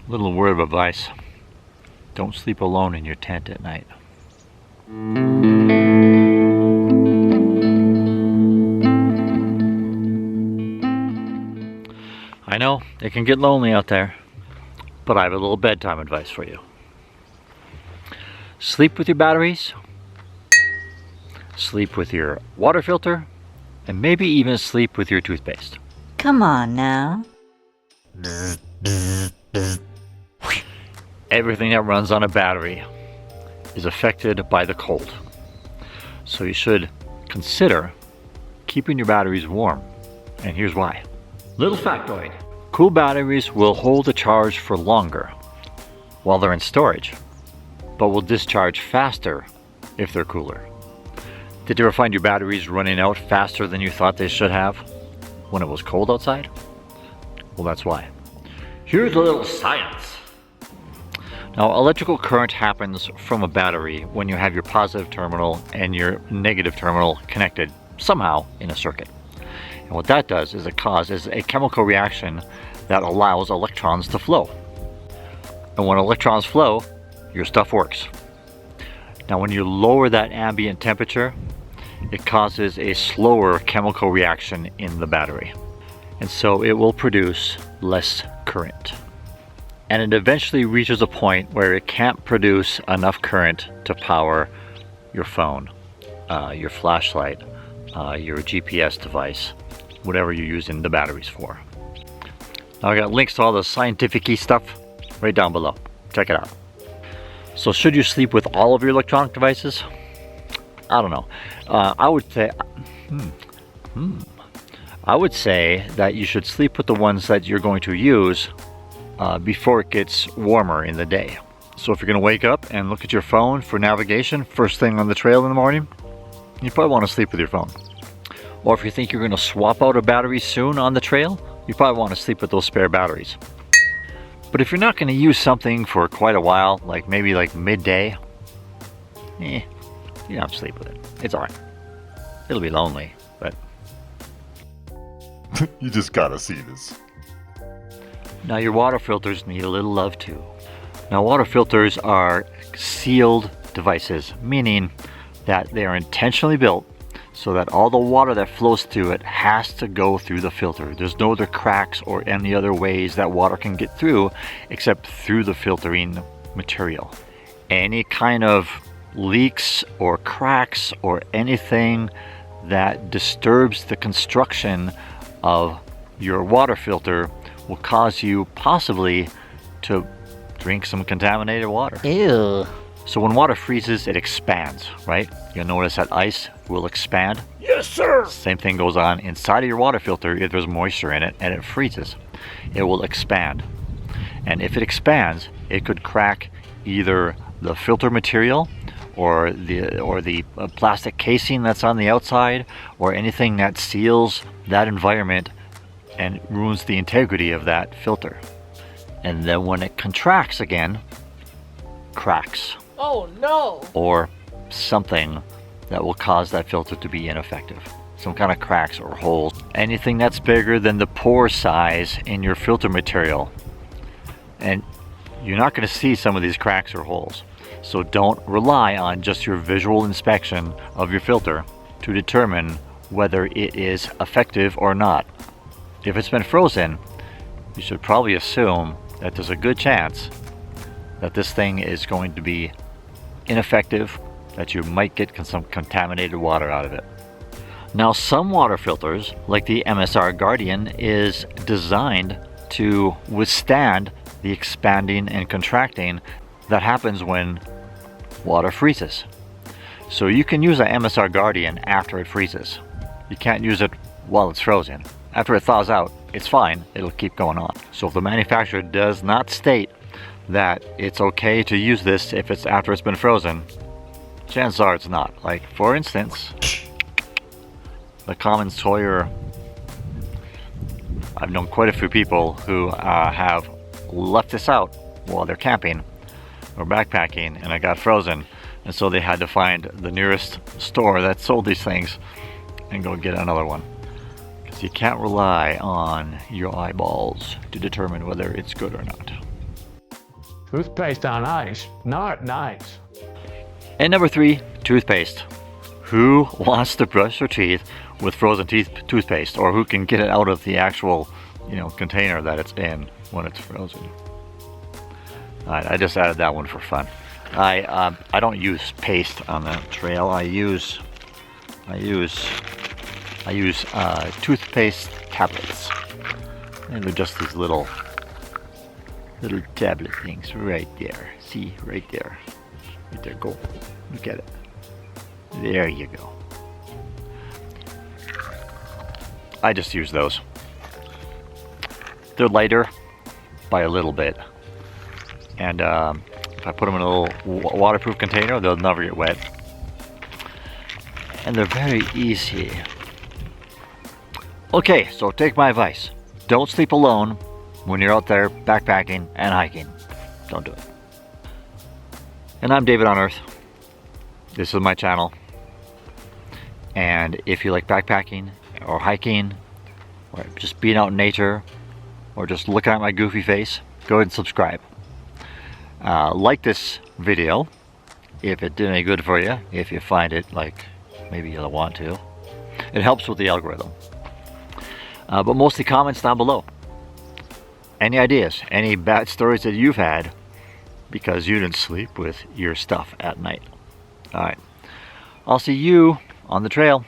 Little word of advice. Don't sleep alone in your tent at night. I know, it can get lonely out there, but I have a little bedtime advice for you. Sleep with your batteries, sleep with your water filter, and maybe even sleep with your toothpaste. Come on now. Everything that runs on a battery is affected by the cold. So you should consider keeping your batteries warm. And here's why. Little factoid. Cool batteries will hold a charge for longer while they're in storage, but will discharge faster if they're cooler. Did you ever find your batteries running out faster than you thought they should have when it was cold outside? Well, that's why. Here's a little science. Now, electrical current happens from a battery when you have your positive terminal and your negative terminal connected somehow in a circuit. And what that does is it causes a chemical reaction that allows electrons to flow. And when electrons flow, your stuff works. Now, when you lower that ambient temperature, it causes a slower chemical reaction in the battery. And so it will produce less current. And it eventually reaches a point where it can't produce enough current to power your phone, your flashlight, your GPS device, whatever you're using the batteries for. Now I got links to all the scientific-y stuff right down below. Check it out. So should you sleep with all of your electronic devices? I don't know. I would say that you should sleep with the ones that you're going to use before it gets warmer in the day. So if you're going to wake up and look at your phone for navigation first thing on the trail in the morning, you probably want to sleep with your phone. Or if you think you're going to swap out a battery soon on the trail, you probably want to sleep with those spare batteries. But if you're not going to use something for quite a while, like maybe like midday, you don't have to sleep with it. It's alright. It'll be lonely, but... You just gotta see this. Now your water filters need a little love too. Now water filters are sealed devices, meaning that they are intentionally built so that all the water that flows through it has to go through the filter. There's no other cracks or any other ways that water can get through except through the filtering material. Any kind of leaks or cracks or anything that disturbs the construction of your water filter will cause you possibly to drink some contaminated water. Ew. So when water freezes, it expands, right? You'll notice that ice will expand. Yes, sir! Same thing goes on inside of your water filter if there's moisture in it and it freezes. It will expand. And if it expands, it could crack either the filter material or the plastic casing that's on the outside, or anything that seals that environment and ruins the integrity of that filter. And then when it contracts again, cracks. Oh no! Or something that will cause that filter to be ineffective. Some kind of cracks or holes. Anything that's bigger than the pore size in your filter material. And you're not going to see some of these cracks or holes. So don't rely on just your visual inspection of your filter to determine whether it is effective or not. If it's been frozen, you should probably assume that there's a good chance that this thing is going to be ineffective, that you might get some contaminated water out of it. Now, some water filters, like the MSR Guardian, is designed to withstand the expanding and contracting that happens when water freezes. So you can use an MSR Guardian after it freezes. You can't use it while it's frozen. After it thaws out, it's fine, it'll keep going on. So if the manufacturer does not state that it's okay to use this if it's after it's been frozen, chances are it's not. Like, for instance, the common Sawyer. I've known quite a few people who have left this out while they're camping or backpacking, and it got frozen, and so they had to find the nearest store that sold these things and go get another one. Because you can't rely on your eyeballs to determine whether it's good or not. Toothpaste on ice, not nice. And number 3, toothpaste. Who wants to brush their teeth with frozen toothpaste, or who can get it out of the actual, container that it's in when it's frozen? All right, I just added that one for fun. I don't use paste on the trail. I use toothpaste tablets, and they're just these little tablet things right there. See, right there. Right there, go. Look at it. There you go. I just use those. They're lighter by a little bit. And if I put them in a little waterproof container, they'll never get wet. And they're very easy. Okay, so take my advice. Don't sleep alone when you're out there backpacking and hiking. Don't do it. And I'm David on Earth. This is my channel. And if you like backpacking or hiking or just being out in nature or just looking at my goofy face, go ahead and subscribe. Like this video if it did any good for you, if you find it like maybe you'll want to. It helps with the algorithm. But mostly comments down below. Any ideas, any bad stories that you've had because you didn't sleep with your stuff at night. Alright, I'll see you on the trail.